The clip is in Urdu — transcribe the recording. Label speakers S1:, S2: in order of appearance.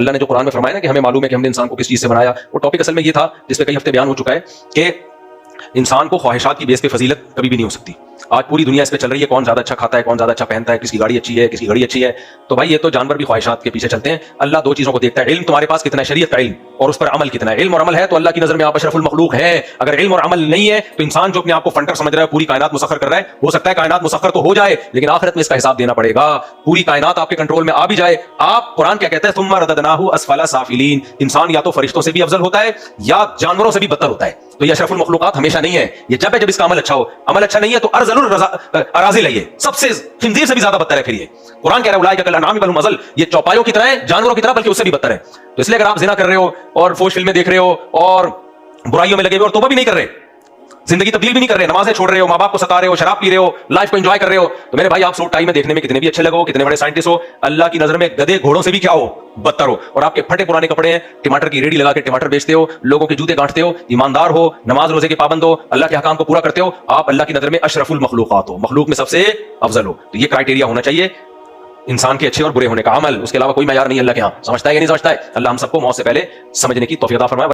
S1: اللہ نے جو قرآن میں فرمایا نا کہ ہمیں معلوم ہے کہ ہم نے انسان کو کس چیز سے بنایا، وہ ٹاپک اصل میں یہ تھا جس پہ کئی ہفتے بیان ہو چکا ہے کہ انسان کو خواہشات کی بیس پہ فضیلت کبھی بھی نہیں ہو سکتی. آج پوری دنیا اس پہ چل رہی ہے کون زیادہ اچھا کھاتا ہے، کون زیادہ اچھا پہنتا ہے، کس کی گاڑی اچھی ہے، کس کی گھڑی اچھی ہے. تو بھائی یہ تو جانور بھی خواہشات کے پیچھے چلتے ہیں. اللہ دو چیزوں کو دیکھتا ہے، علم تمہارے پاس کتنا ہے، شریعت کا علم، اور اس پر عمل کتنا ہے. علم اور عمل ہے تو اللہ کی نظر میں آپ اشرف المخلوق ہیں. اگر علم اور عمل نہیں ہے تو انسان جو اپنے آپ کو فنٹر سمجھ رہا ہے، پوری کائنات مسخر کر رہا ہے، ہو سکتا ہے کائنات مسخر تو ہو جائے لیکن آخرت میں اس کا حساب دینا پڑے گا. پوری کائنات آپ کے کنٹرول میں آ بھی جائے، آپ قرآن کیا کہتا ہے، ثم رددناہ اسفل سافلین. انسان یا تو فرشتوں سے بھی افضل ہوتا ہے یا جانوروں سے بھی بدتر ہوتا ہے. تو یہ اشرف المخلوقات ہمیشہ نہیں ہے، یہ جب ہے جب اس کا عمل اچھا ہو. عمل اچھا نہیں ہے تو ارذل اراذل ہے، یہ سب سے خنزیر سے بھی زیادہ بدتر ہے. پھر یہ قرآن کہہ رہا ہے اولئک کالانعام بل هم اضل، یہ چوپایوں کی طرح ہے، جانوروں کی طرح، بلکہ اس سے بھی بدتر ہے. تو اس لیے اگر آپ زنا کر رہے ہو اور فوش فلمیں دیکھ رہے ہو اور برائیوں میں لگے ہوئے اور توبہ بھی نہیں کر رہے، زندگی تبدیل بھی نہیں کر رہے، نمازیں چھوڑ رہے ہو، ماں باپ کو ستا رہے ہو، شراب پی رہے ہو، لائف کو انجوائے کر رہے ہو، تو میرے بھائی آپ سوٹ ٹائی میں دیکھنے میں کتنے بھی اچھے لگو، کتنے بڑے سائنٹسٹ ہو، اللہ کی نظر میں گدھے گھوڑوں سے بھی کیا ہو، بدتر ہو. اور آپ کے پھٹے پرانے کپڑے ہیں، ٹماٹر کی ریڑھی لگا کے ٹماٹر بیچتے ہو، لوگوں کے جوتے گانٹتے ہو، ایماندار ہو، نماز روزے کے پابند ہو، اللہ کے احکام کو پورا کرتے ہو، آپ اللہ کی نظر میں اشرف المخلوقات ہو، مخلوق میں سب سے افضل ہو. تو یہ کرائٹیریا ہونا چاہیے انسان کے اچھے اور برے ہونے کا. عمل، اس کے علاوہ کوئی معیار نہیں اللہ کے ہاں. سمجھتا ہے یا نہیں سمجھتا ہے؟ اللہ ہم سب کو موت سے پہلے سمجھنے کی توفیق عطا فرمائے.